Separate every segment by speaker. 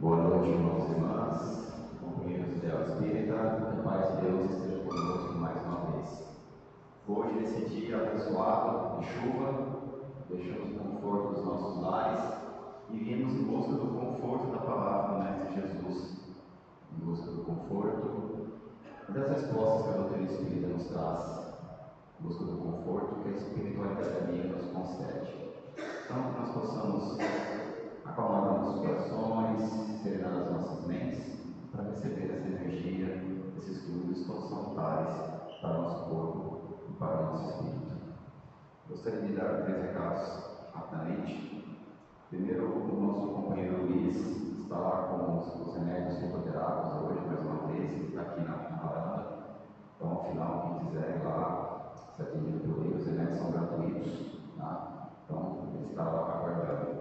Speaker 1: Boa noite, irmãos e irmãs, companheiros do Ideal Espírita, que a paz de Deus esteja conosco mais uma vez. Hoje, nesse dia abençoado de chuva, deixamos o conforto dos nossos lares e viemos em busca do conforto da palavra do Mestre Jesus, em busca do conforto e das respostas que a doutrina espírita nos traz, em busca do conforto que a espiritualidade amiga nos concede. Então, que nós possamos acalmar nossos corações, serenar as nossas mentes, para receber essa energia, esses fluidos tão salutares para o nosso corpo e para o nosso espírito. Gostaria de dar 3 recados rapidamente. Primeiro, o nosso companheiro Luiz está lá com os remédios fitoterápicos hoje, mais uma vez, ele está aqui na varanda. Então, ao final, quem quiser ir lá, se atendido por ele, os remédios são gratuitos, tá? Então, ele está lá aguardando.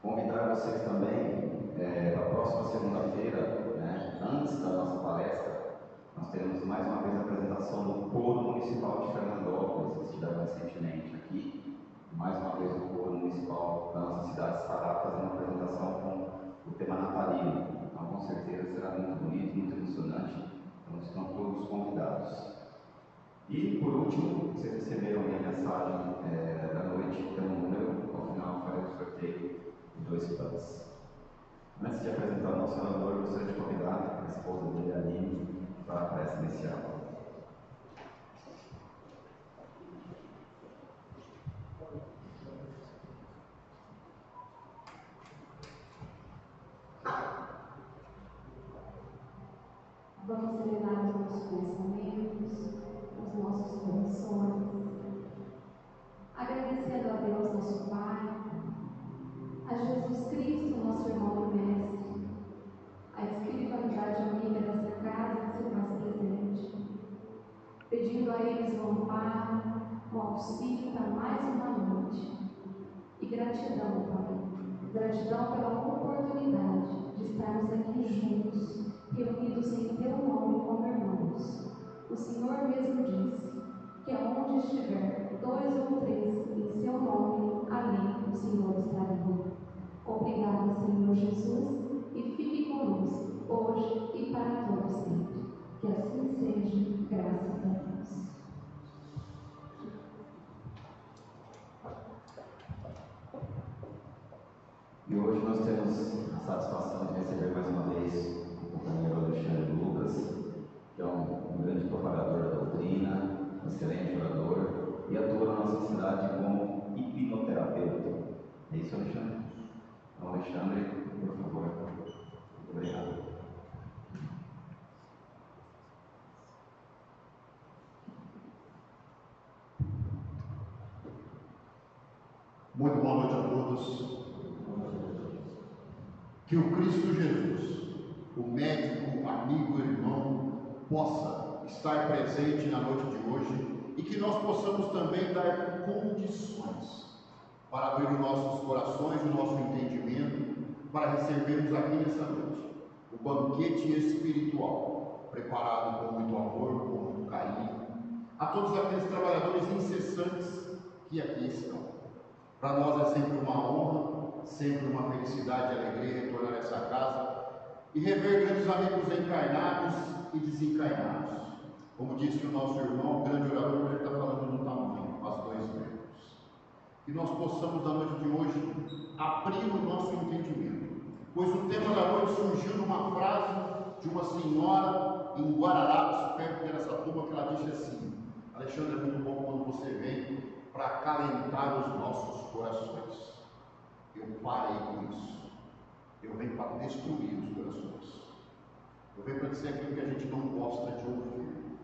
Speaker 1: Convidar vocês também, para a próxima segunda-feira, antes da nossa palestra, nós teremos mais uma vez a apresentação do Coro Municipal de Fernandópolis, que estiveram recentemente aqui. Mais uma vez o Coro Municipal da nossa cidade estará fazendo uma apresentação com o tema natalino. Então, com certeza será muito bonito, muito emocionante. Então, estão todos convidados. E, por último, vocês receberam a mensagem da noite, que tem um número, ao final farei o sorteio de 2 pães. Antes de apresentar o nosso orador, gostaria de convidar a esposa dele, a Aline, para a prece inicial.
Speaker 2: Vamos elevar os nossos pensamentos, os nossos corações, agradecendo a Deus, nosso Pai, a Jesus Cristo, nosso irmão e mestre, a espiritualidade amiga dessa casa que se faz presente, pedindo a eles o amparo, o auxílio para mais uma noite. E gratidão, Pai, gratidão pela oportunidade de estarmos aqui juntos, reunidos em Teu nome como irmãos. O Senhor mesmo disse que aonde estiver 2 ou 3 em Seu nome, ali o Senhor estará. Obrigada, Senhor Jesus, e fique conosco, hoje e para todo sempre. Que assim seja, graças a Deus.
Speaker 1: E hoje nós temos a satisfação de receber mais uma vez o companheiro Alexandre Lucas, que é um grande propagador da doutrina, um excelente orador, e atua na nossa cidade como hipnoterapeuta. É isso, Alexandre? Então, Alexandre, por favor. Muito obrigado.
Speaker 3: Muito boa noite a todos. Que o Cristo Jesus, o médico, amigo, irmão, possa estar presente na noite de hoje e que nós possamos também dar condições para abrir os nossos corações, o nosso entendimento, para recebermos aqui nessa noite o banquete espiritual, preparado com muito amor, com muito carinho, a todos aqueles trabalhadores incessantes que aqui estão. Para nós é sempre uma honra, sempre uma felicidade e alegria retornar a essa casa e rever grandes amigos encarnados e desencarnados. Como disse o nosso irmão, o grande orador, ele está falando no tamanho, as 2 metros. Que nós possamos, na noite de hoje, abrir o nosso entendimento. Pois o tema da noite surgiu numa frase de uma senhora em Guararapes, perto de Araçatuba, que ela disse assim: Alexandre, é muito bom quando você vem para acalentar os nossos corações. Eu parei com isso. Eu venho para destruir os corações. Eu venho para dizer aquilo que a gente não gosta de ouvir,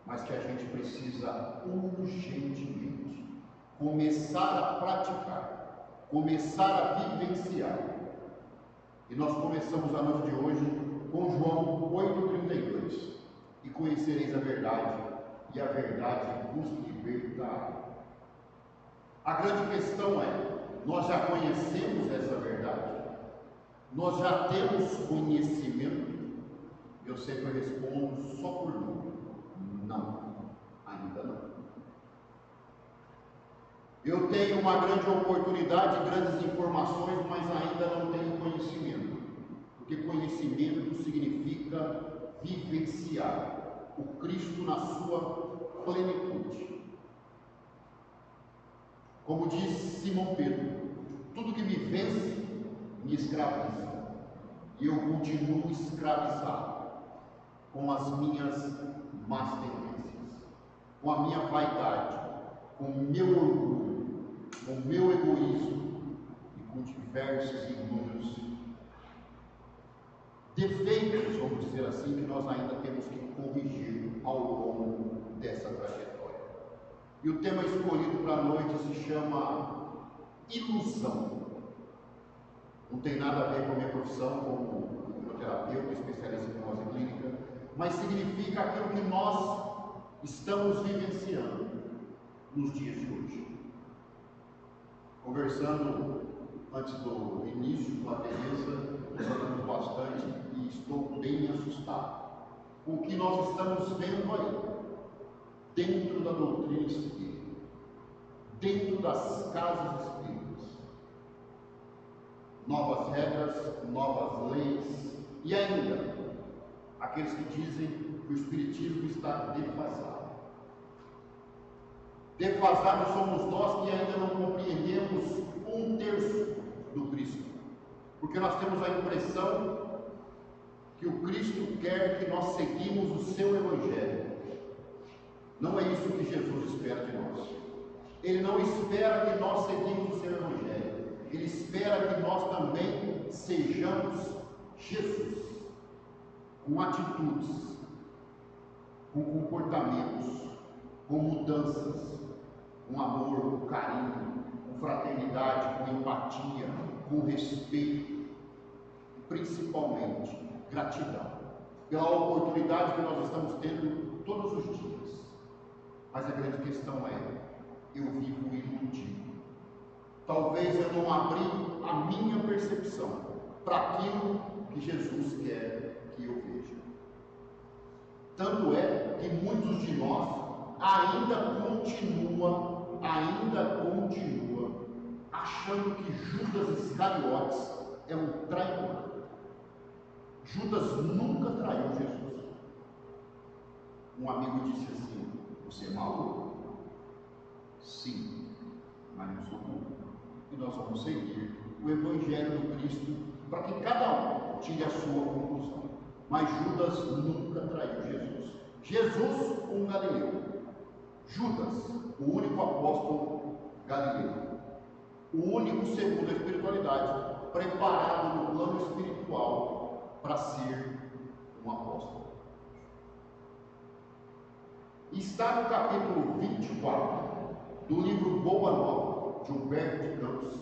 Speaker 3: mas que a gente precisa urgentemente começar a praticar, começar a vivenciar. E nós começamos a noite de hoje com João 8,32. E conhecereis a verdade, e a verdade vos libertará. A grande questão é: nós já conhecemos essa verdade? Nós já temos conhecimento? Eu sempre respondo só por número: não, ainda não. Eu tenho uma grande oportunidade, grandes informações, mas ainda não tenho conhecimento. porque conhecimento significa vivenciar o Cristo na sua plenitude. Como diz Simão Pedro, tudo que me vence me escraviza, e eu continuo escravizado com as minhas más tendências, com a minha vaidade, com o meu orgulho, com o meu egoísmo e com diversos e inúmeros defeitos, vamos dizer assim, que nós ainda temos que corrigir ao longo dessa trajetória. E o tema escolhido para a noite se chama ilusão. Não tem nada a ver com a minha profissão como hipnoterapeuta, especialista em hipnose clínica, mas significa aquilo que nós estamos vivenciando nos dias de hoje. Conversando antes do início com a Teresa, nós falamos bastante e estou bem assustado com o que nós estamos vendo aí, dentro da doutrina espírita, dentro das casas espíritas. Novas regras, novas leis, e ainda aqueles que dizem que o espiritismo está defasado. Defasados somos nós que ainda não compreendemos um terço do Cristo, porque nós temos a impressão que o Cristo quer que nós seguimos o seu Evangelho. Não é isso que Jesus espera de nós. Ele não espera que nós seguimos o seu Evangelho. Ele espera que nós também sejamos Jesus, com atitudes, com comportamentos, com mudanças, com amor, com carinho, com fraternidade, com empatia, com respeito e principalmente gratidão pela oportunidade que nós estamos tendo todos os dias. Mas a grande questão é, eu vivo iludido. Talvez eu não abri a minha percepção para aquilo que Jesus quer que eu veja. Tanto é que muitos de nós ainda continua achando que Judas Iscariotes é um traidor. Judas nunca traiu Jesus. Um amigo disse assim: você é maluco? Sim, mas não sou maluco. E nós vamos seguir o Evangelho do Cristo para que cada um tire a sua conclusão. Mas Judas nunca traiu Jesus. Jesus, um galileu. Judas, o único apóstolo galileu. O único, segundo a espiritualidade, preparado no plano espiritual para ser um apóstolo. Está no capítulo 24 do livro Boa Nova, de Humberto de Campos,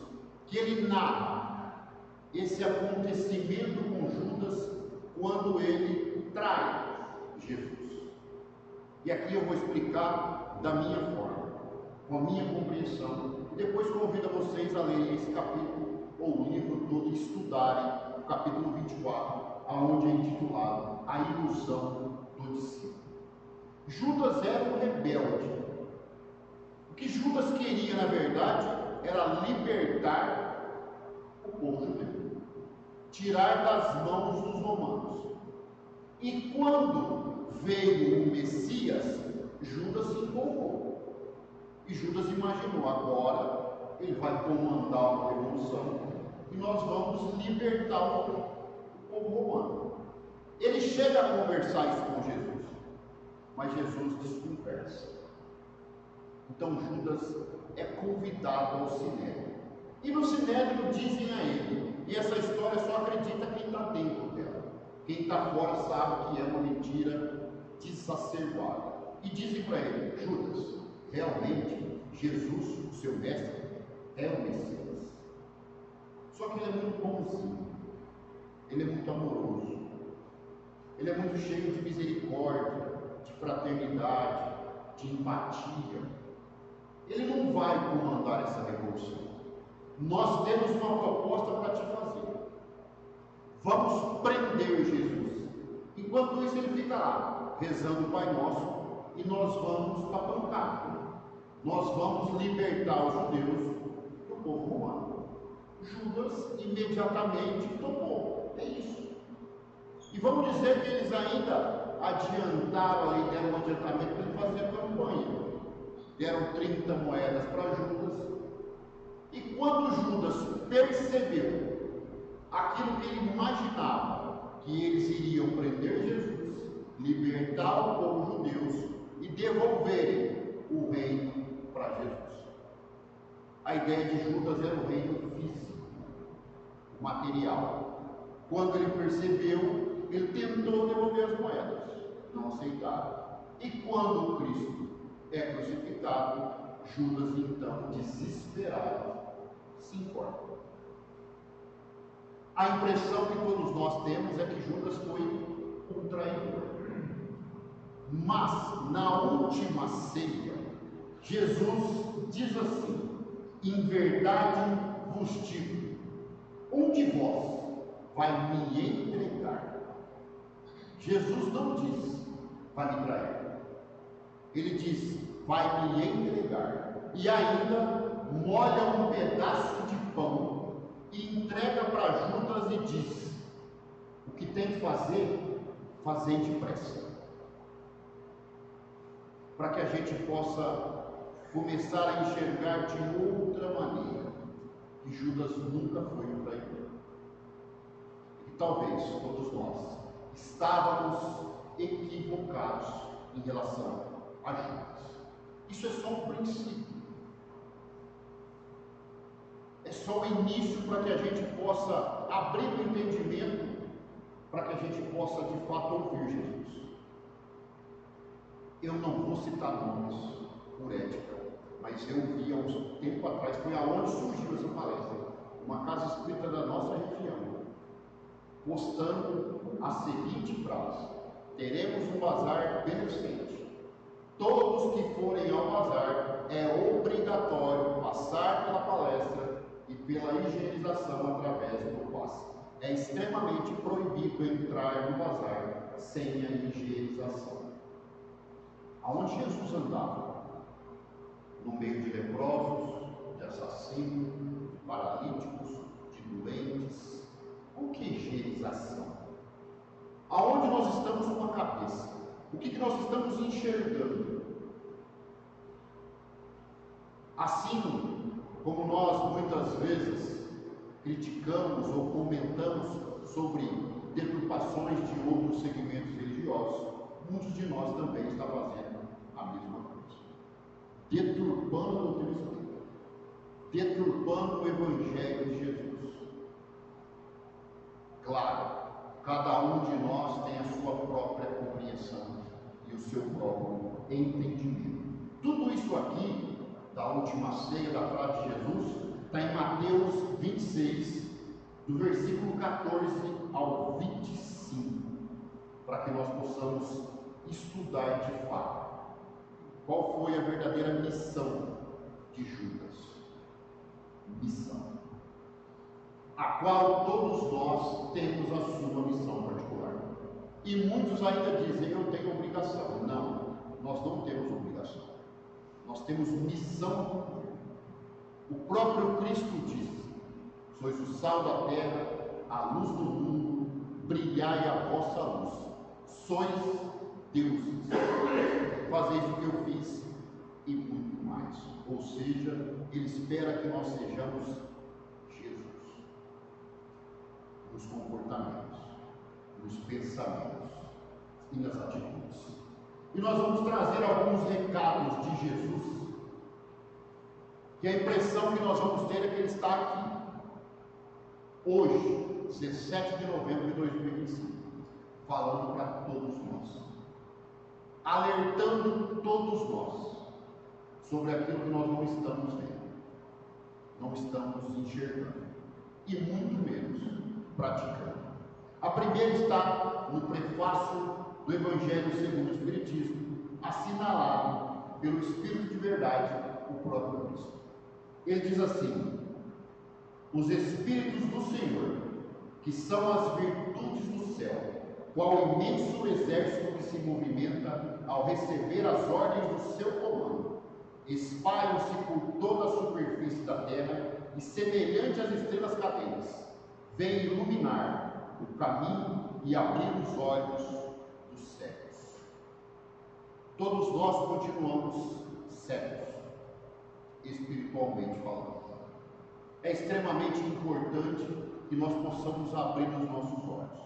Speaker 3: que ele narra esse acontecimento com Judas quando ele trai Jesus. E aqui eu vou explicar da minha forma, com a minha compreensão, e depois convido a vocês a lerem esse capítulo ou o livro todo e estudarem o capítulo 24, aonde é intitulado A Ilusão do Discípulo. Judas era um rebelde. O que Judas queria, na verdade, era libertar o povo judeu, tirar das mãos dos romanos. E quando veio o Messias, Judas se empolgou. E Judas imaginou: agora ele vai comandar uma revolução e nós vamos libertar o povo romano. Ele chega a conversar isso com Jesus, mas Jesus desconversa. Então Judas é convidado ao sinédrio. E no sinédrio dizem a ele, e essa história só acredita quem está dentro dela. Quem está fora sabe que é uma mentira desacerbada. E dizem para ele: Judas, realmente Jesus, o seu mestre, é o Messias. Só que ele é muito bonzinho, ele é muito amoroso, ele é muito cheio de misericórdia, de fraternidade, de empatia. Ele não vai comandar essa revolução. Nós temos uma proposta para te fazer. Vamos prender Jesus. Enquanto isso, ele fica lá, rezando o Pai Nosso, e nós vamos para a pancada. Nós vamos libertar os judeus do povo romano. Judas imediatamente topou. É isso. E vamos dizer que eles ainda adiantaram ali, deram um adiantamento para ele fazer a campanha. Deram 30 moedas para Judas. E quando Judas percebeu aquilo que ele imaginava, que eles iriam prender Jesus, libertar o povo judeu e devolverem o reino para Jesus. A ideia de Judas era o reino físico, material. Quando ele percebeu, ele tentou devolver as moedas, não aceitaram. E quando Cristo é crucificado, Judas então, desesperado, se importa. A impressão que todos nós temos é que Judas foi um traidor. Mas, na última ceia, Jesus diz assim: em verdade vos digo, um de vós vai me entregar. Jesus não diz, vai me trair. Ele diz, vai me entregar. E ainda molha um pedaço de pão e entrega para Judas e diz: o que tem que fazer, fazei depressa. Para que a gente possa começar a enxergar de outra maneira que Judas nunca foi um traidor. E talvez todos nós estávamos equivocados em relação a Judas. Isso é só um princípio. É só o início para que a gente possa abrir o entendimento, para que a gente possa de fato ouvir Jesus. Eu não vou citar nomes por ética, mas eu vi há um tempo atrás, foi aonde surgiu essa palestra, uma casa espírita da nossa região, postando a seguinte frase: teremos um bazar beneficente. Todos que forem ao bazar, é obrigatório passar pela palestra e pela higienização através do passe. É extremamente proibido entrar no bazar sem a higienização. Aonde Jesus andava? No meio de leprosos, de assassinos, de paralíticos, de doentes. O que é higienização? Aonde nós estamos com a cabeça? O que nós estamos enxergando? Assim como nós muitas vezes criticamos ou comentamos sobre deturpações de outros segmentos religiosos, muitos de nós também estão fazendo a mesma coisa. Deturpando a doutrina espírita, deturpando o Evangelho de Jesus. Claro, cada um de nós tem a sua própria compreensão e o seu próprio entendimento. Tudo isso aqui, da última ceia, da frase de Jesus, está em Mateus 26, do versículo 14 ao 25, para que nós possamos estudar de fato qual foi a verdadeira missão de Judas. Missão a qual todos nós temos a sua missão particular. E muitos ainda dizem, eu tenho obrigação. Não, nós não temos obrigação. Nós temos missão. O próprio Cristo disse: sois o sal da terra, a luz do mundo, brilhai a vossa luz. Sois deuses. Fazeis o que eu fiz e muito mais. Ou seja, Ele espera que nós sejamos nos comportamentos, nos pensamentos e nas atitudes. E nós vamos trazer alguns recados de Jesus, que a impressão que nós vamos ter é que Ele está aqui, hoje, 17 de novembro de 2025, falando para todos nós, alertando todos nós sobre aquilo que nós não estamos vendo, não estamos enxergando, e muito menos praticando. A primeira está no prefácio do Evangelho segundo o Espiritismo, assinalado pelo Espírito de Verdade, o próprio Cristo. Ele diz assim: os Espíritos do Senhor, que são as virtudes do céu, qual imenso exército que se movimenta ao receber as ordens do seu comando, espalham-se por toda a superfície da terra e, semelhante às estrelas cadentes, vem iluminar o caminho e abrir os olhos dos cegos. Todos nós continuamos cegos, espiritualmente falando. É extremamente importante que nós possamos abrir os nossos olhos,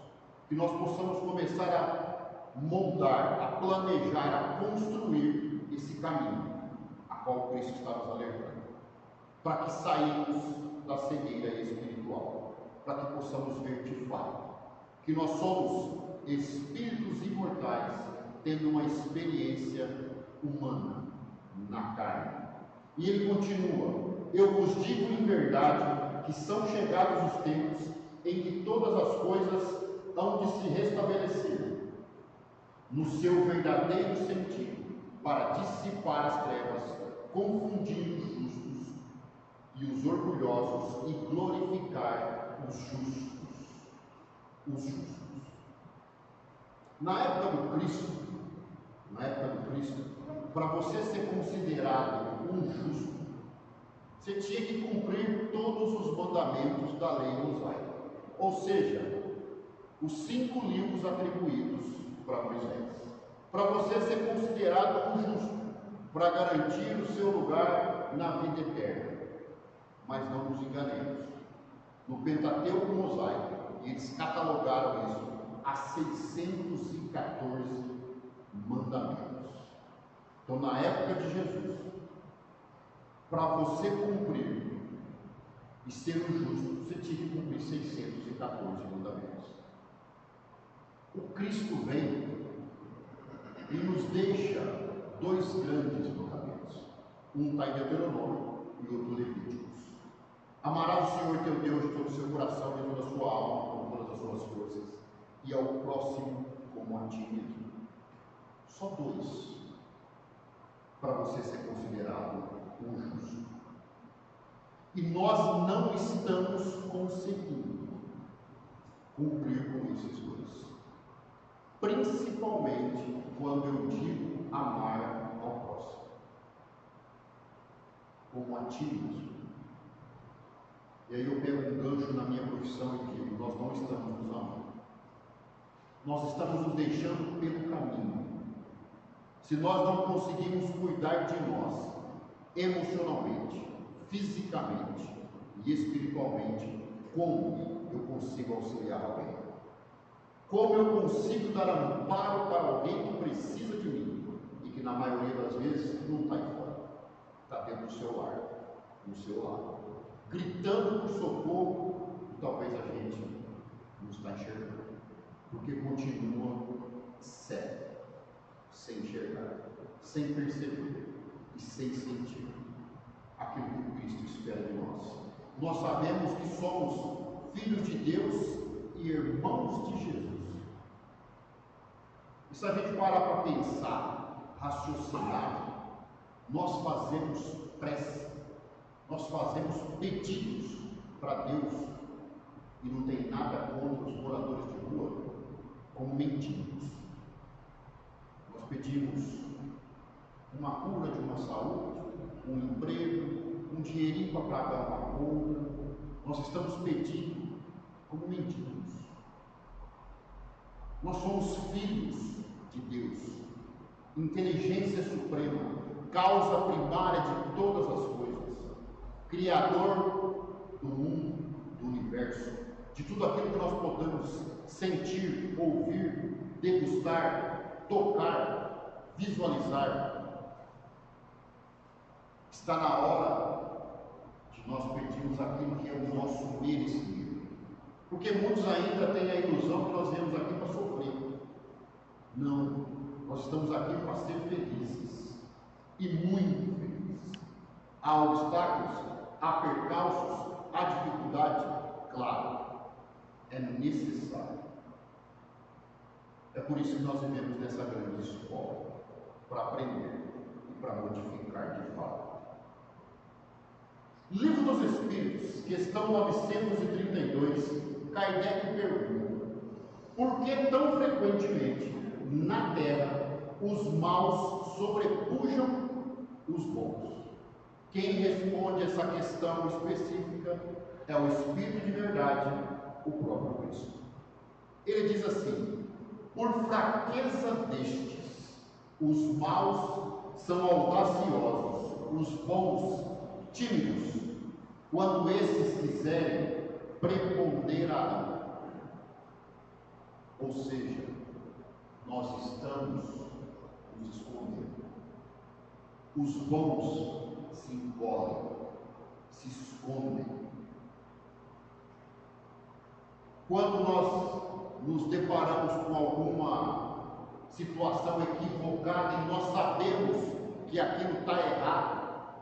Speaker 3: que nós possamos começar a moldar, a planejar, a construir esse caminho a qual Cristo está nos alertando, para que saímos da cegueira espiritual, para que possamos ver de fato que nós somos espíritos imortais tendo uma experiência humana na carne. E ele continua: eu vos digo em verdade que são chegados os tempos em que todas as coisas hão de se restabelecer no seu verdadeiro sentido, para dissipar as trevas, confundir os justos e os orgulhosos e glorificar os justos. Na época do Cristo, para você ser considerado um justo, você tinha que cumprir todos os mandamentos da lei mosaica, ou seja, os 5 livros atribuídos para Moisés, para você ser considerado um justo, para garantir o seu lugar na vida eterna. Mas não nos enganemos, no Pentateuco mosaico, eles catalogaram isso a 614 mandamentos. Então, na época de Jesus, para você cumprir e ser um justo, você tinha que cumprir 614 mandamentos. O Cristo vem e nos deixa 2 grandes mandamentos. Um está em Deuteronômio e outro Levíticos. Amarás o Senhor teu Deus de todo o seu coração, de toda a sua alma, com todas as suas forças, e ao próximo como a ti mesmo. Só 2 para você ser considerado um justo. E nós não estamos conseguindo cumprir com esses 2. Principalmente quando eu digo amar ao próximo, como a ti mesmo. E aí eu pego um gancho na minha profissão e digo: nós não estamos nos amando. Nós estamos nos deixando pelo caminho. Se nós não conseguimos cuidar de nós, emocionalmente, fisicamente e espiritualmente, como eu consigo auxiliar alguém? Como eu consigo dar amparo para alguém que precisa de mim e que na maioria das vezes não está aí fora, está dentro do seu lar, no seu lado, gritando por socorro, e talvez a gente não está enxergando, porque continua cego, sem enxergar, sem perceber e sem sentir aquilo que Cristo espera de nós. Nós sabemos que somos filhos de Deus e irmãos de Jesus. E se a gente parar para pensar, raciocinar, nós fazemos prece, nós fazemos pedidos para Deus, e não tem nada contra os moradores de rua, como mendigos. Nós pedimos uma cura de uma saúde, um emprego, um dinheirinho para pagar uma conta. Nós estamos pedindo como mendigos. Nós somos filhos de Deus, inteligência suprema, causa primária de todas as coisas, Criador do mundo, do universo, de tudo aquilo que nós podemos sentir, ouvir, degustar, tocar, visualizar. Está na hora de nós pedirmos aquilo que é o nosso merecimento. Porque muitos ainda têm a ilusão que nós viemos aqui para sofrer. Não, nós estamos aqui para ser felizes, e muito felizes. Há obstáculos, há percalços, há dificuldade, claro, é necessário. É por isso que nós vivemos nessa grande escola, para aprender e para modificar de fato. Livro dos Espíritos, questão 932, Kardec pergunta: por que tão frequentemente na Terra os maus sobrepujam os bons? Quem responde essa questão específica é o Espírito de verdade, o próprio Cristo. Ele diz assim: por fraqueza destes, os maus são audaciosos, os bons tímidos. Quando esses quiserem, preponderarão. Ou seja, nós estamos nos escondendo. Os bons se encolhem, se escondem. Quando nós nos deparamos com alguma situação equivocada e nós sabemos que aquilo está errado,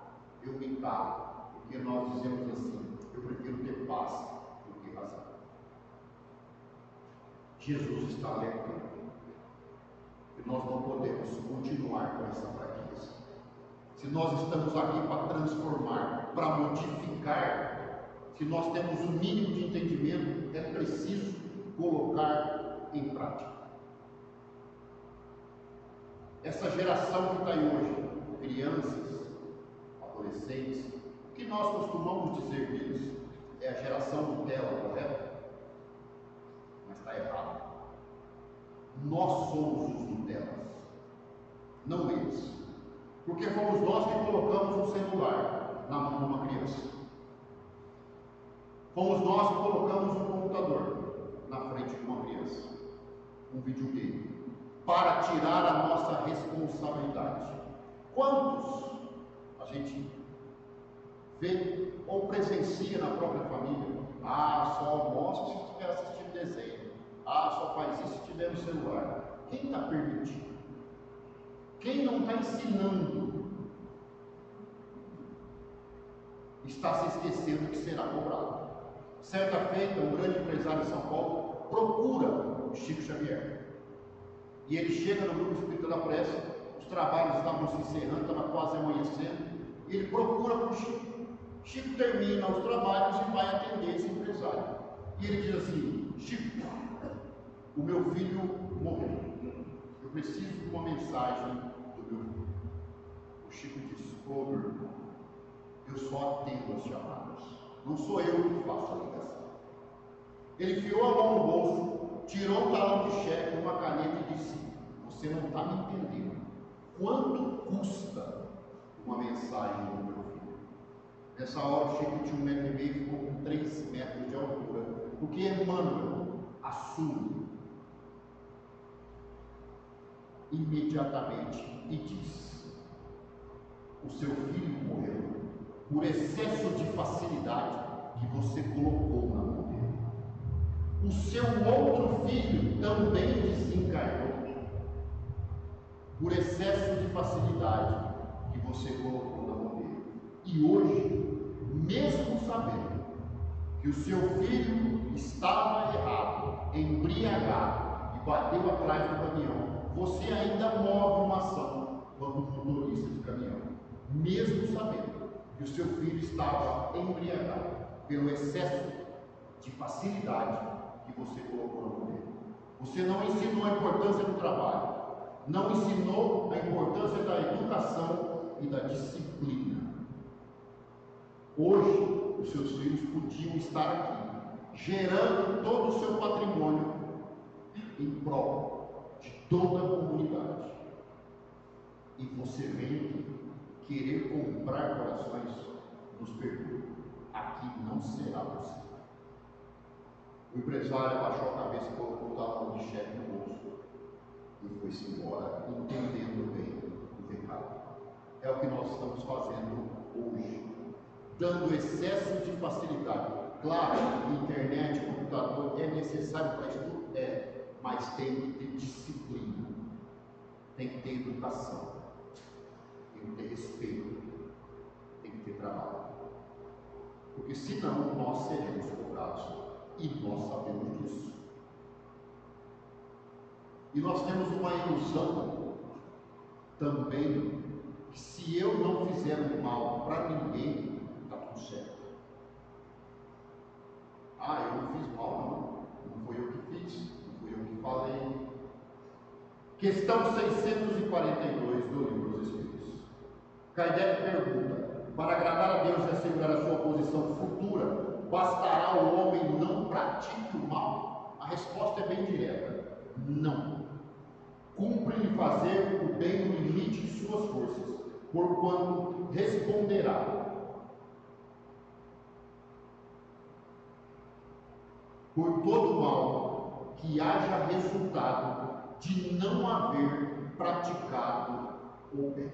Speaker 3: eu me calo, porque nós dizemos assim: eu prefiro ter paz do que razão. Jesus está alertando que nós não podemos continuar com essa fraqueza. Se nós estamos aqui para transformar, para modificar, se nós temos o mínimo de entendimento, é preciso colocar em prática. Essa geração que está aí hoje, crianças, adolescentes, o que nós costumamos dizer deles é a geração Nutella, correto? Mas está errado. Nós somos os Nutellas, não eles. Porque fomos nós que colocamos um celular na mão de uma criança. Fomos nós que colocamos um computador na frente de uma criança, um videogame, para tirar a nossa responsabilidade. Quantos a gente vê ou presencia na própria família? Ah, só almoça se estiver assistindo desenho. Ah, só faz isso se estiver no celular. Quem está permitindo? Quem não está ensinando está se esquecendo que será cobrado. Certa feita, um grande empresário de São Paulo procura o Chico Xavier. E ele chega no grupo espírita da prece, os trabalhos estavam se encerrando, estava quase amanhecendo, e ele procura por Chico. Chico termina os trabalhos e vai atender esse empresário. E ele diz assim: Chico, o meu filho morreu. Eu preciso de uma mensagem do meu filho. O Chico disse: ô meu irmão, eu só atendo as chamadas. Não sou eu que faço a ligação. Ele enfiou a mão no bolso, tirou um talão de cheque, uma caneta e disse: você não está me entendendo. Quanto custa uma mensagem do meu filho? Nessa hora o Chico tinha 1,5 m e ficou com 3 metros de altura. Porque Emmanuel assume imediatamente e diz: o seu filho morreu por excesso de facilidade que você colocou na mão dele. O seu outro filho também desencarnou por excesso de facilidade que você colocou na mão dele. E hoje, mesmo sabendo que o seu filho estava errado, embriagado e bateu atrás do caminhão, você ainda move uma ação quando motorista de caminhão, mesmo sabendo que o seu filho estava embriagado pelo excesso de facilidade que você colocou na mão dele. Você não ensinou a importância do trabalho, não ensinou a importância da educação e da disciplina. Hoje, os seus filhos podiam estar aqui, gerando todo o seu patrimônio em prol de toda a comunidade. E você vem aqui querer comprar corações, nos perdoe. Aqui não será possível. O empresário abaixou a cabeça e colocou o talão de cheque no bolso e foi-se embora, entendendo bem o recado. É o que nós estamos fazendo hoje, dando excesso de facilidade. Claro, internet, computador é necessário para estudo, mas tem que ter disciplina, tem que ter educação, tem que ter respeito, tem que ter trabalho. Porque senão nós seremos cobrados. E nós sabemos disso. E nós temos uma ilusão também, que se eu não fizer um mal para ninguém, está tudo certo. Ah, eu não fiz mal, não foi eu que fiz, não fui eu que falei. Questão 642 do Livro dos Espíritos. Kardec pergunta: para agradar a Deus e assegurar a sua posição futura, bastará o homem não pratique o mal? A resposta é bem direta. Não. Cumpre-lhe fazer o bem no limite de suas forças, porquanto responderá por todo mal que haja resultado de não haver praticado o bem.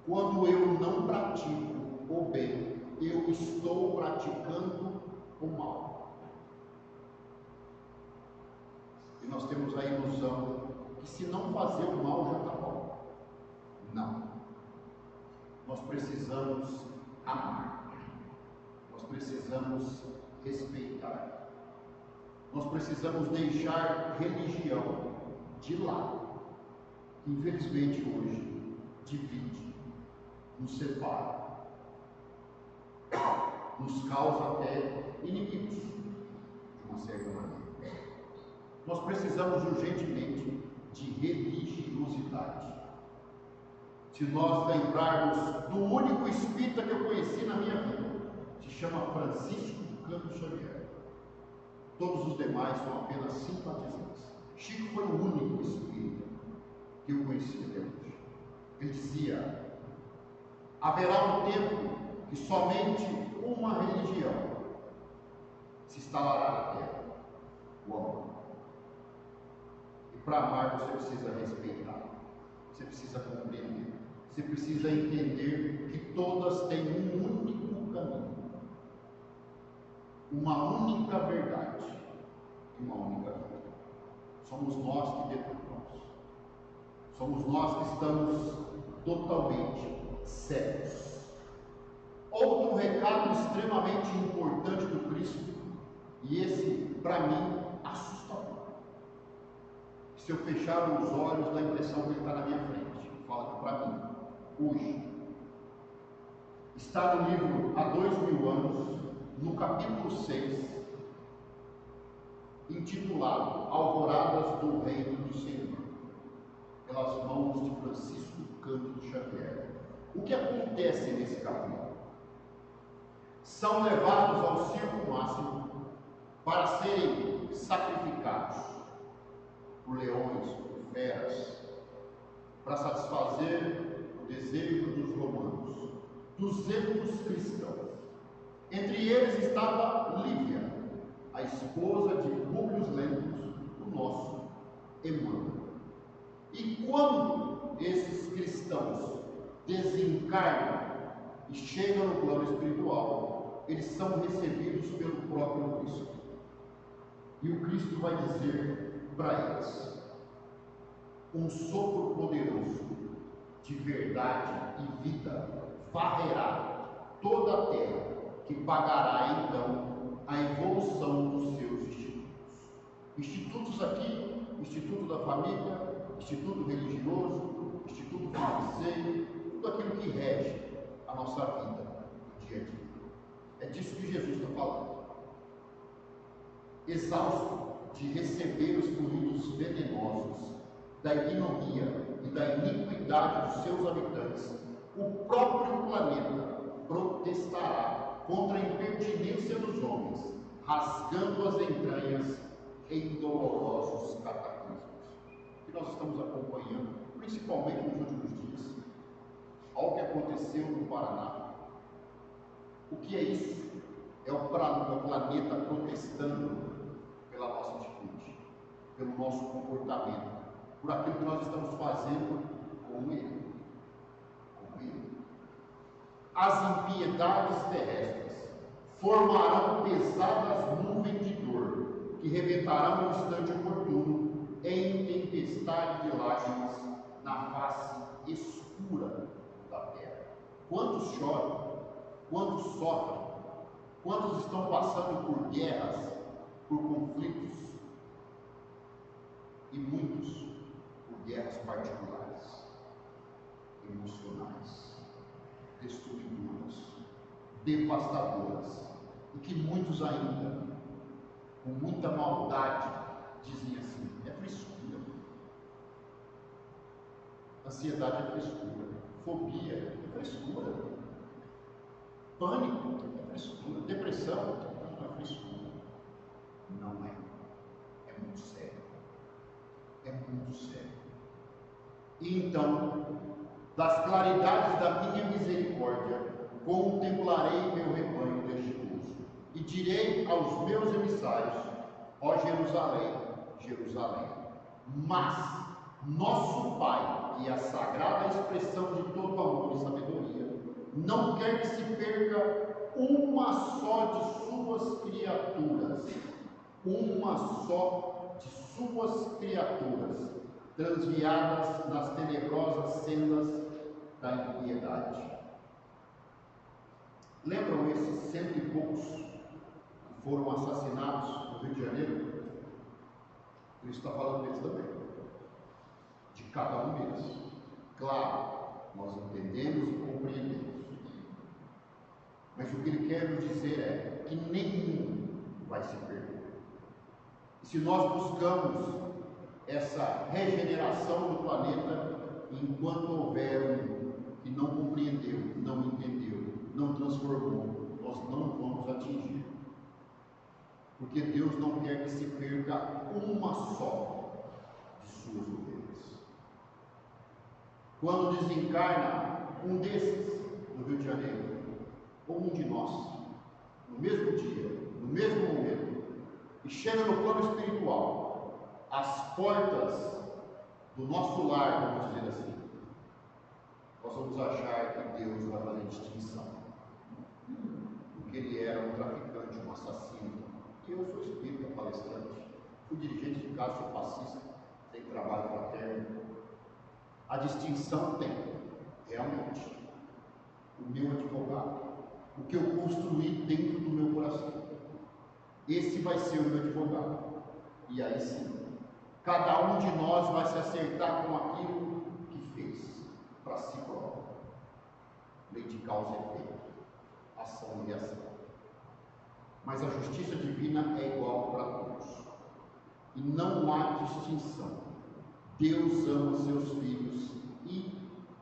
Speaker 3: Quando eu não pratico o bem, eu estou praticando o mal. E nós temos a ilusão que se não fazer o mal já está bom. Não. Nós precisamos amar. Nós precisamos respeitar. Nós precisamos deixar religião de lado. Infelizmente hoje divide, nos separa, nos causa até inimigos, de uma certa maneira. Nós precisamos urgentemente de religiosidade. Se nós lembrarmos do único espírita que eu conheci na minha vida, se chama Francisco Cândido Xavier. Todos os demais são apenas simpatizantes. Chico foi o único espírita que eu conheci até hoje. Ele dizia: haverá um tempo que somente uma religião se instalará na terra, o amor. E para amar você precisa respeitar, você precisa compreender, você precisa entender que todas têm um único caminho, uma única verdade e uma única vida. Somos nós que deturpamos, somos nós que estamos totalmente cegos. Outro recado extremamente importante do Cristo, e esse para mim assustador. Se eu fechar os olhos, dá a impressão que ele está na minha frente. Fala que para mim, hoje, está no livro Há 2000 anos, no capítulo 6, intitulado Alvoradas do Reino do Senhor, pelas mãos de Francisco Cândido Xavier. O que acontece nesse capítulo? São levados ao circo máximo para serem sacrificados por leões, por feras, para satisfazer o desejo dos romanos, 200 cristãos. Entre eles estava Lívia, a esposa de Públio Lentulus, o nosso Emmanuel. E quando esses cristãos desencarnam e chegam no plano espiritual, eles são recebidos pelo próprio Cristo. E o Cristo vai dizer para eles: um sopro poderoso de verdade e vida varrerá toda a terra, que pagará então a evolução dos seus institutos. Institutos aqui, Instituto da Família, Instituto Religioso, Instituto Financeiro, tudo aquilo que rege a nossa vida no dia a dia. É disso que Jesus está falando. Exausto de receber os fluidos venenosos da ignomia e da iniquidade dos seus habitantes, o próprio planeta protestará contra a impertinência dos homens, rasgando as entranhas em dolorosos cataclismos. Que nós estamos acompanhando, principalmente nos últimos dias, ao que aconteceu no Paraná. O que é isso? É o planeta protestando pela nossa atitude, pelo nosso comportamento, por aquilo que nós estamos fazendo com ele. As impiedades terrestres formarão pesadas nuvens de dor, que rebentarão no instante oportuno em tempestade de lágrimas na face escura da terra. Quantos choram? Quantos sofrem? Quantos estão passando por guerras, por conflitos? E muitos por guerras particulares, emocionais, destruidoras, devastadoras, e que muitos ainda, com muita maldade, dizem assim: é frescura. Ansiedade é frescura, fobia é frescura, pânico é frescura, depressão não é frescura. Não é. É muito sério. é muito sério. E então, das claridades da minha misericórdia, contemplarei meu rebanho desgostoso, e direi aos meus emissários: ó Jerusalém, Jerusalém, mas nosso Pai, e a sagrada expressão de todo amor e sabedoria, não quer que se perca uma só de suas criaturas, uma só de suas criaturas, transviadas nas tenebrosas sendas da impiedade. Lembram esses 100 e poucos que foram assassinados no Rio de Janeiro? Cristo está falando deles também, de cada um deles. Claro, nós entendemos e compreendemos, mas o que ele quer nos dizer é que nenhum vai se perder. E se nós buscamos essa regeneração do planeta, enquanto houver um que não compreendeu, não entendeu, não transformou, nós não vamos atingir. Porque Deus não quer que se perca uma só de suas ovelhas. Quando desencarna um desses no Rio de Janeiro, ou um de nós, no mesmo dia, no mesmo momento, e chega no plano espiritual, as portas do nosso lar, vamos dizer assim, nós vamos achar que Deus vai fazer distinção, porque ele era um traficante, um assassino. Eu sou espírita, palestrante, fui dirigente de casa, sou passista, tenho trabalho fraterno. A distinção tem, realmente, o meu advogado, o que eu construí dentro do meu coração. Esse vai ser o meu advogado. E aí sim, cada um de nós vai se acertar com aquilo que fez para si próprio. Lei de causa e efeito, ação e reação. Mas a justiça divina é igual para todos. E não há distinção. Deus ama seus filhos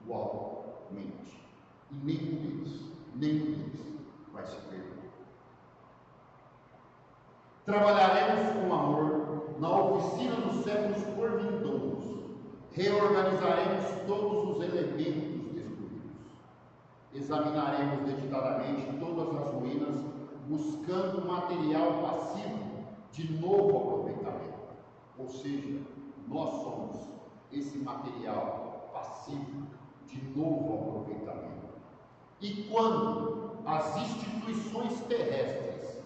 Speaker 3: igualmente. E nenhum deles vai se perder. Trabalharemos com amor na oficina dos séculos por vindouros. Reorganizaremos todos os elementos destruídos. Examinaremos dedicadamente todas as ruínas, buscando material passivo de novo aproveitamento. Ou seja, nós somos esse material passivo de novo aproveitamento. E quando as instituições terrestres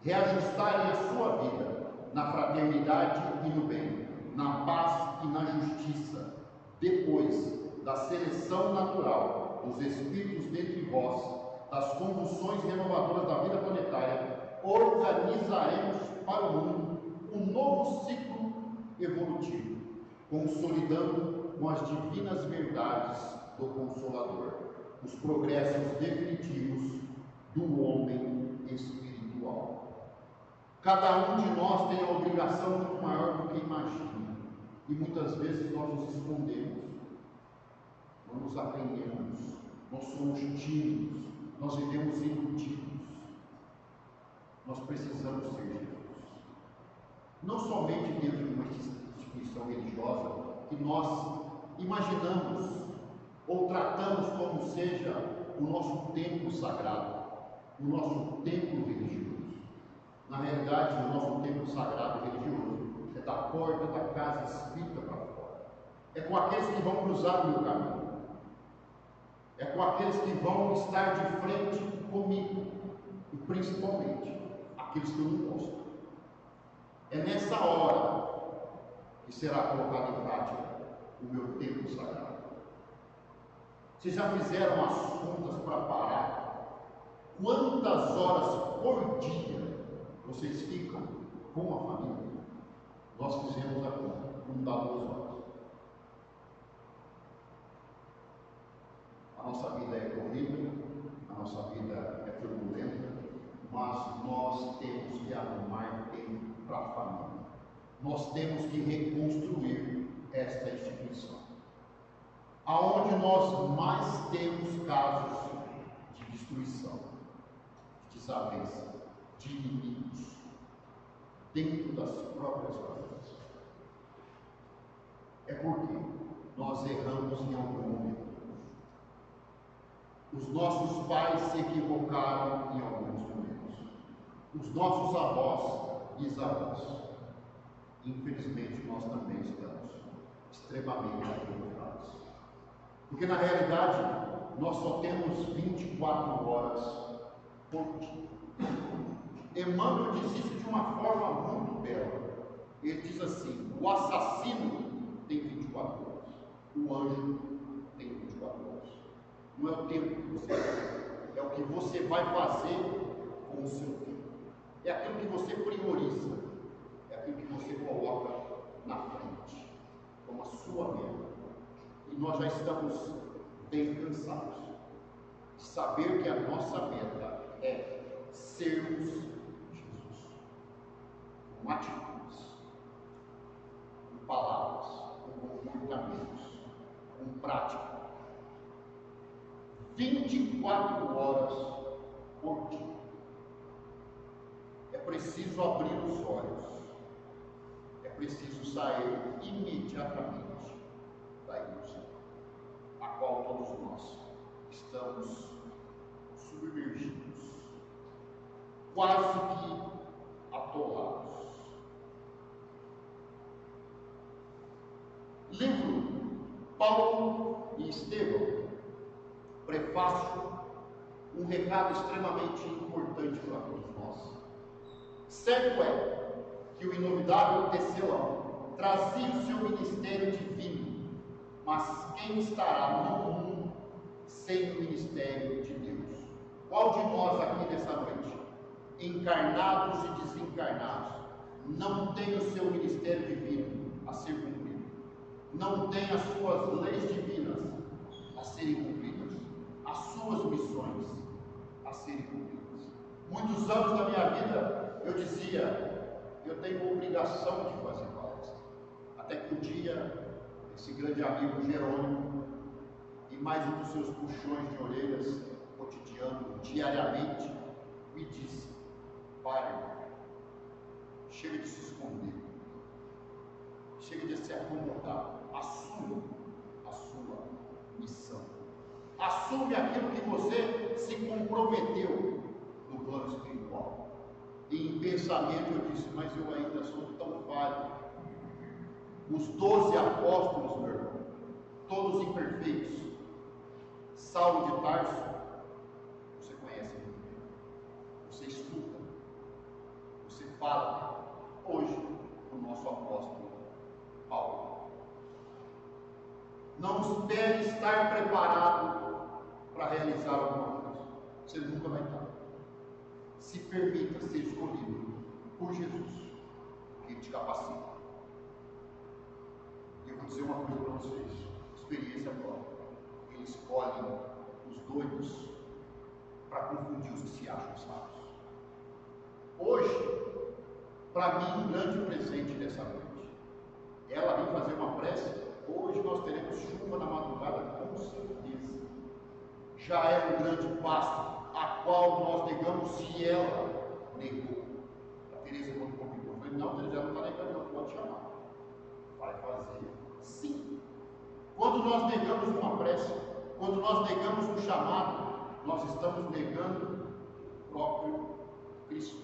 Speaker 3: reajustarem a sua vida na fraternidade e no bem, na paz e na justiça, depois da seleção natural dos espíritos dentre vós, das convulsões renovadoras da vida planetária, organizaremos para o mundo um novo ciclo evolutivo, consolidando com as divinas verdades do Consolador os progressos definitivos do homem espiritual. Cada um de nós tem a obrigação muito maior do que imagina, e muitas vezes nós nos escondemos, não nos aprendemos, nós somos tímidos, nós vivemos iludidos. Nós precisamos ser Jesus. Não somente dentro de uma instituição religiosa que nós imaginamos ou tratamos como seja o nosso templo sagrado, o nosso templo religioso. Na realidade, o nosso templo sagrado e religioso é da porta da casa espírita para fora. É com aqueles que vão cruzar o meu caminho. É com aqueles que vão estar de frente comigo. E principalmente, aqueles que eu não gosto. É nessa hora que será colocado em prática o meu templo sagrado. Vocês já fizeram as contas para parar? Quantas horas por dia vocês ficam com a família? Nós fizemos a conta, não dá 2 horas. A nossa vida é corrida, a nossa vida é turbulenta, mas nós temos que arrumar tempo para a família. Nós temos que reconstruir esta instituição. Aonde nós mais temos casos de destruição, de desavença, de inimigos, dentro das próprias famílias. é porque nós erramos em algum momento. Os nossos pais se equivocaram em alguns momentos. Os nossos avós e bisavós. Infelizmente, nós também estamos extremamente equivocados. Porque na realidade, nós só temos 24 horas por dia. Emmanuel diz isso de uma forma muito bela. Ele diz assim: o assassino tem 24 horas, o anjo tem 24 horas. Não é o tempo que você tem, é o que você vai fazer com o seu tempo. É aquilo que você prioriza, é aquilo que você coloca na frente, como a sua meta. E nós já estamos bem cansados de saber que a nossa meta é sermos Jesus, com atitudes, com palavras, com comportamentos, com prática. 24 horas por dia. É preciso abrir os olhos, é preciso sair imediatamente da ilusão, a qual todos nós estamos submergidos, quase que atolados. Livro Paulo e Estevão, prefácio, um recado extremamente importante para todos nós. Certo é que o inovidável Tecelão trazia o seu ministério divino, mas quem estará no mundo sem o ministério de Deus? Qual de nós aqui nessa noite, encarnados e desencarnados, não tem o seu ministério divino a ser cumprido? Não tem as suas leis divinas a serem cumpridas? As suas missões a serem cumpridas? Muitos anos da minha vida eu dizia: eu tenho obrigação de fazer palestra. Até que um dia, esse grande amigo Jerônimo, e mais um dos seus puxões de orelhas cotidiano, diariamente, me disse: pare, chega de se esconder, chega de se acomodar, assuma a sua missão, assume aquilo que você se comprometeu no plano espiritual. E em pensamento eu disse: mas eu ainda sou tão falho. Os 12 apóstolos, meu irmão, todos imperfeitos. Saulo de Tarso, você conhece muito bem, você estuda, você fala. Hoje, o nosso apóstolo Paulo. Não espere estar preparado para realizar alguma coisa, você nunca vai estar. Se permita ser escolhido por Jesus, que Ele te capacita. E eu vou dizer uma coisa para vocês, experiência própria. Ele escolhe os doidos para confundir os que se acham sábios. Hoje, para mim, um grande presente dessa noite. Ela vem fazer uma prece. Hoje nós teremos chuva na madrugada, com certeza. Já é um grande passo, a qual nós negamos, e ela negou. A Teresa, quando convidou, eu falei: não, Teresa, ela não está negando, não pode chamar. Vai fazer sim. Quando nós negamos uma prece, quando nós negamos um chamado, nós estamos negando o próprio Cristo.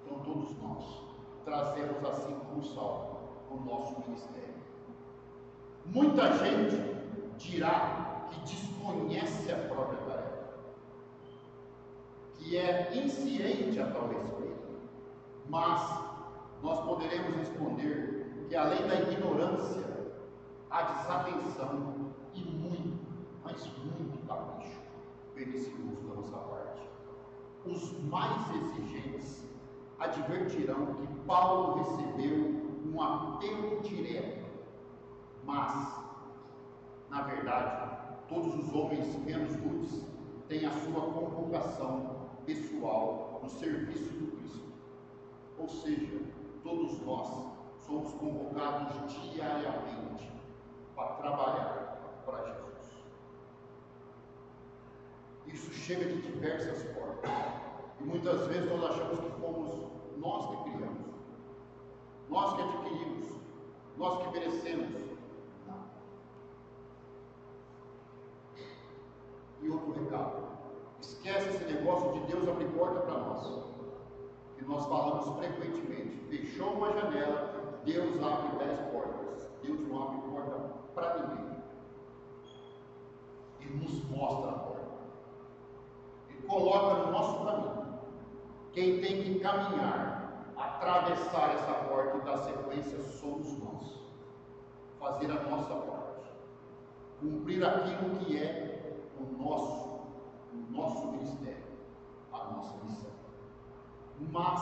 Speaker 3: Então todos nós trazemos, assim como Saulo, o nosso ministério. Muita gente dirá que desconhece a própria tarefa, que é insciente a tal respeito, mas nós poderemos responder que, além da ignorância, há desatenção e muito, mas muito capricho pernicioso da nossa parte. Os mais exigentes advertirão que Paulo recebeu um apelo direto, mas, na verdade, todos os homens menos rudes têm a sua convocação pessoal no serviço do Cristo. Ou seja, todos nós somos convocados diariamente para trabalhar para Jesus. Isso chega de diversas formas. E muitas vezes nós achamos que fomos nós que criamos, nós que adquirimos, nós que Esquece esse negócio de Deus abrir porta para nós. Que nós falamos frequentemente. Fechou uma janela, Deus abre 10 portas. Deus não abre porta para ninguém. Ele nos mostra a porta. Ele coloca no nosso caminho. Quem tem que caminhar, atravessar essa porta e dar sequência somos nós. Fazer a nossa parte. Cumprir aquilo que é o nosso ministério, a nossa missão. Mas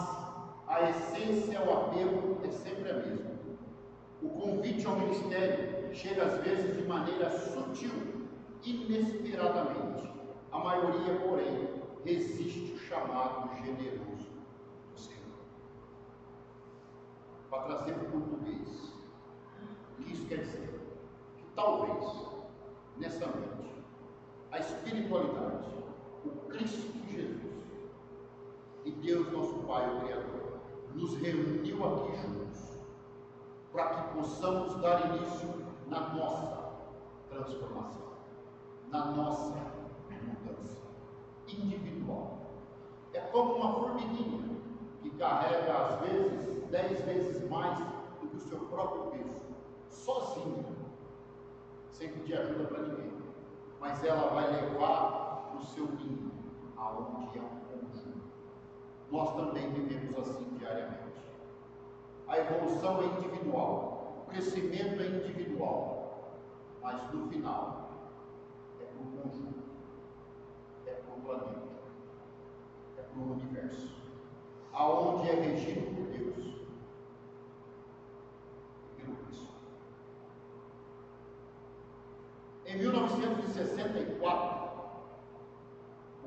Speaker 3: a essência, o apelo é sempre a mesma. O convite ao ministério chega às vezes de maneira sutil, inesperadamente. A maioria, porém, resiste o chamado generoso do Senhor. Para trazer para o português, o que isso quer dizer? Que talvez, nessa noite, a espiritualidade, o Cristo Jesus e Deus nosso Pai, o Criador, nos reuniu aqui juntos para que possamos dar início na nossa transformação, na nossa mudança individual. É como uma formiguinha que carrega às vezes 10 vezes mais do que o seu próprio peso, sozinha, sem pedir ajuda para ninguém. Mas ela vai levar para o seu ninho, aonde é um conjunto. Nós também vivemos assim diariamente. A evolução é individual, o crescimento é individual, mas no final é para o conjunto, é para o planeta, é para o universo, aonde é regido por Deus e pelo Cristo. Em 1964,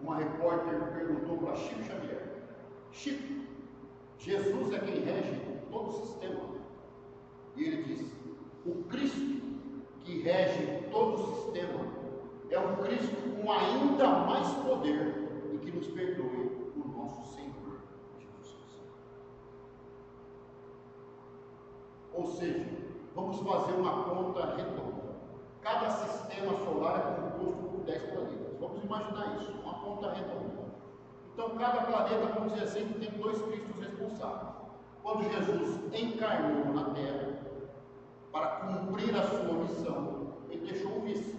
Speaker 3: uma repórter perguntou para Chico Xavier: Chico, Jesus é quem rege todo o sistema. E ele disse: o Cristo que rege todo o sistema é um Cristo com ainda mais poder e que nos perdoe, o nosso Senhor Jesus Cristo. Ou seja, vamos fazer uma conta redonda. Cada sistema solar é composto por 10 planetas. Vamos imaginar isso, uma conta redonda. Então, cada planeta, vamos dizer assim, tem 2 Cristos responsáveis. Quando Jesus encarnou na Terra para cumprir a sua missão, ele deixou o vice.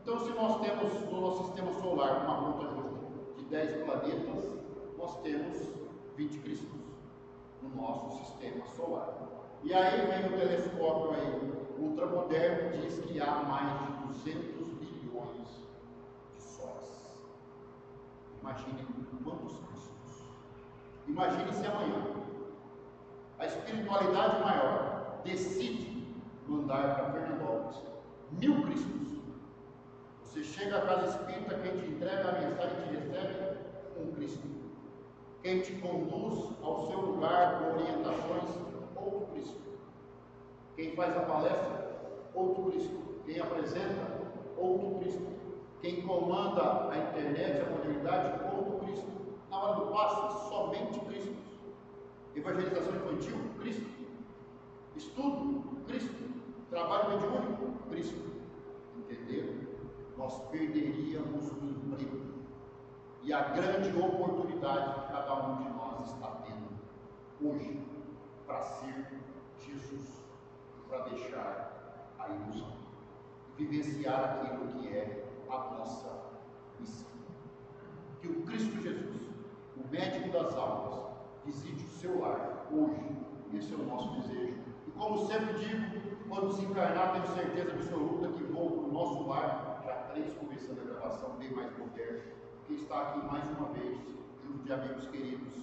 Speaker 3: Então, se nós temos no nosso sistema solar uma conta justa de 10 planetas, nós temos 20 Cristos no nosso sistema solar. E aí vem o telescópio aí, ultramoderno, diz que há mais de 200 bilhões de sóis. Imaginem quantos Cristos. Imagine se amanhã a espiritualidade maior decide mandar para Fernandópolis 1000 Cristos. Você chega à casa espírita, quem te entrega a mensagem te recebe um Cristo. Quem te conduz ao seu lugar com orientações, outro Cristo. Quem faz a palestra, outro Cristo. Quem apresenta, outro Cristo. Quem comanda a internet, a modernidade, outro Cristo. Na hora do passe, somente Cristo. Evangelização infantil, Cristo. Estudo, Cristo. Trabalho mediúnico, Cristo. Entenderam? Nós perderíamos o emprego e a grande oportunidade que cada um de nós está tendo hoje para ser Jesus, para deixar a ilusão e vivenciar aquilo que é a nossa missão. Que o Cristo Jesus, o médico das almas, visite o seu lar hoje. Esse é o nosso desejo. E como sempre digo, quando desencarnar, tenho certeza absoluta que vou para o nosso lar, já 3 começando a gravação, bem mais moderno, que está aqui mais uma vez, junto de amigos queridos,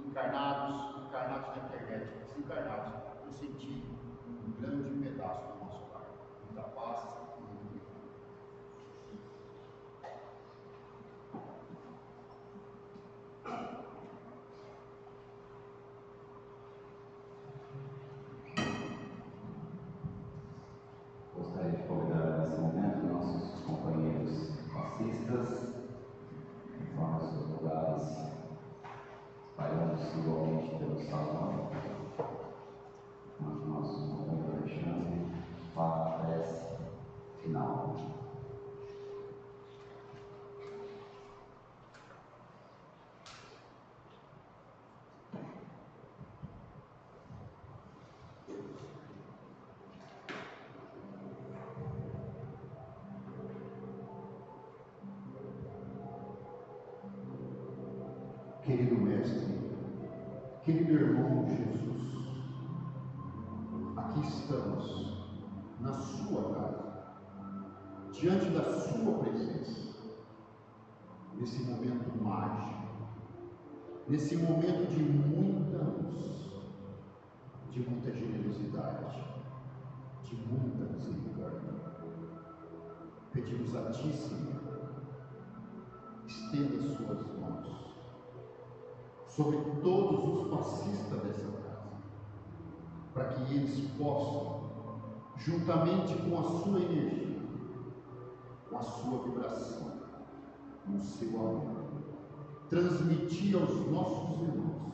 Speaker 3: encarnados na internet, desencarnados, eu senti um grande pedaço do nosso lar. Muita paz e muito bem.
Speaker 1: Gostaria de convidar nesse momento nossos companheiros passistas, para os seus lugares, espalhando-se igualmente pelo salão, mas o nosso companheiro Alexandre para a prece final.
Speaker 3: Querido Mestre, querido irmão Jesus, aqui estamos, na sua casa, diante da sua presença, nesse momento mágico, nesse momento de muita luz, de muita generosidade, de muita misericórdia. Pedimos a Ti, Senhor, estenda suas mãos sobre todos os passistas dessa casa, para que eles possam, juntamente com a sua energia, com a sua vibração, com o seu amor, transmitir aos nossos irmãos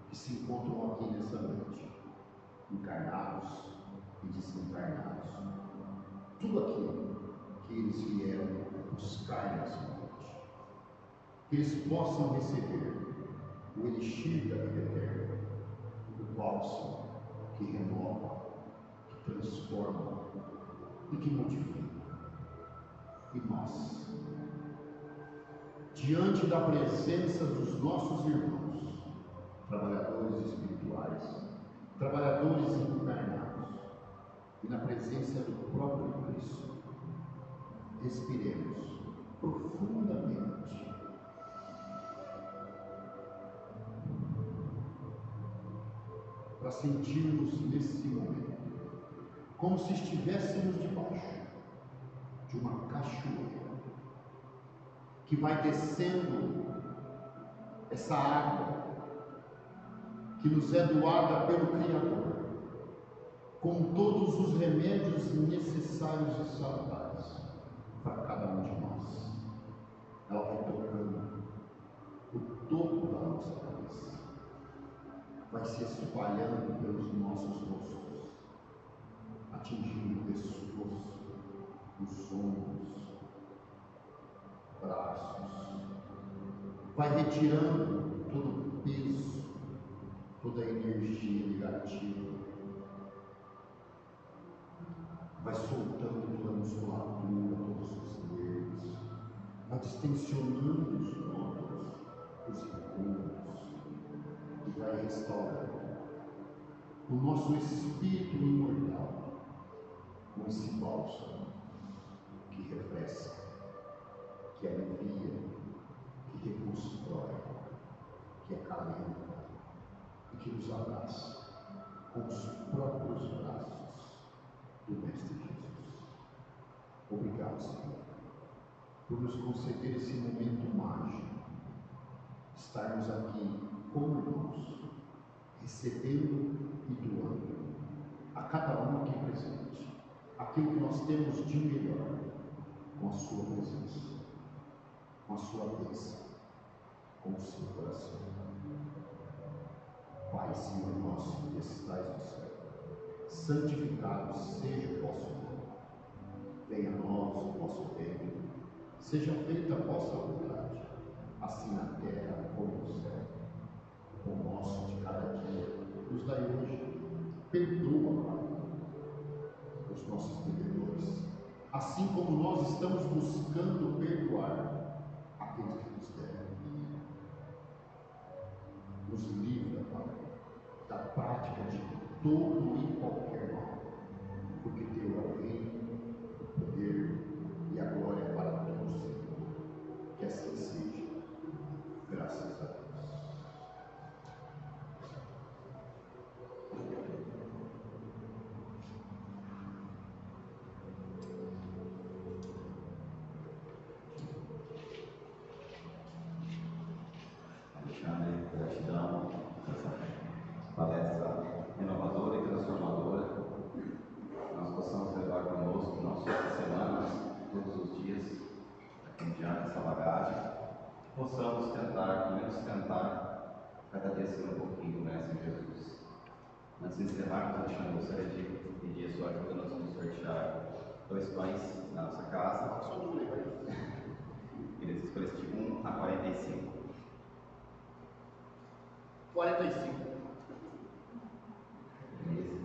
Speaker 3: que se encontram aqui nessa noite, encarnados e desencarnados, tudo aquilo que eles vieram buscar nessa noite, que eles possam receber o elixir da vida eterna, o bálsamo que renova, que transforma e que modifica. E nós, diante da presença dos nossos irmãos, trabalhadores espirituais, trabalhadores encarnados, e na presença do próprio Cristo, respiremos profundamente para sentirmos nesse momento como se estivéssemos debaixo de uma cachoeira que vai descendo essa água que nos é doada pelo Criador, com todos os remédios necessários e salutares para cada um de nós. Ela vai tocando o topo da nossa cabeça, vai se espalhando pelos nossos rostos, atingindo o pescoço, os ombros, braços, vai retirando todo o peso, toda a energia negativa, vai soltando toda a musculatura, todos os nervos, vai distensionando os nódulos, os incômodos, e vai restaurando o nosso espírito imortal com esse bálsamo que refresca, que alivia, que reconstrói, que acalenta e que nos abraça com os próprios braços do Mestre Jesus. Obrigado, Senhor, por nos conceder esse momento mágico, estarmos aqui como irmãos, recebendo e doando a cada um aqui presente aquilo que nós temos de melhor, com a sua presença, com a sua bênção, com o seu coração. Pai, Senhor nosso que estais no céu, santificado seja o vosso nome. Venha a nós o vosso reino. Seja feita a vossa vontade, assim na terra como no céu. O pão nosso de cada dia nos dai hoje. Perdoa, Pai, os nossos devedores, assim como nós estamos buscando perdoar aqueles que nos devem. Nos livra, Pai, da prática de todo e qualquer mal, porque teu é o reino, o poder e a glória para todos, Senhor. Que assim seja. Graças a Deus.
Speaker 1: Alexandre, gratidão por essa palestra renovadora e transformadora. Nós possamos levar conosco, não só essa semana, mas todos os dias, aqui em diante, essa bagagem. Possamos tentar, pelo menos tentar, cada dia ser um pouquinho do Mestre Jesus. Antes de encerrar, Alexandre, gostaria de pedir a sua ajuda. Nós vamos sortear 2 pães na nossa casa. Eles escolhem de 1 a 45.
Speaker 3: 45.
Speaker 1: Beleza.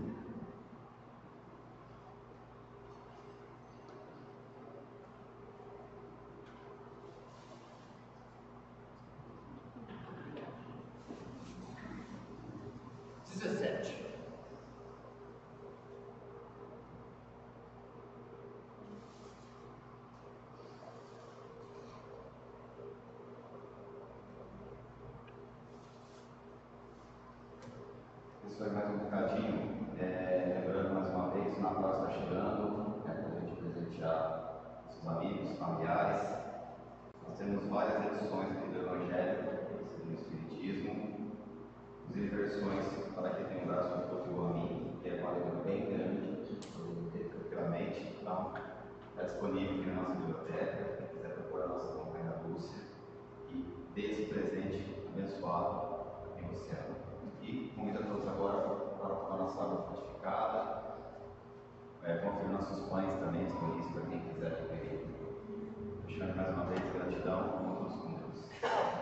Speaker 3: 17.
Speaker 1: Isso é mais um bocadinho, lembrando mais uma vez, o Natal está chegando, para a gente presentear os amigos, familiares. Nós temos várias edições aqui do Evangelho, do Espiritismo, inclusive versões para quem tem um braço um pouco igual a mim, que é uma letra bem grande, tranquilamente. Então, está disponível aqui na nossa biblioteca, quem quiser procurar a nossa companheira Lúcia, e dê esse presente abençoado em você. E convido a todos agora para a nossa água fortificada. Confiro nossos pães também disponíveis para quem quiser adquirir. Deixando mais uma vez gratidão, vamos todos com Deus.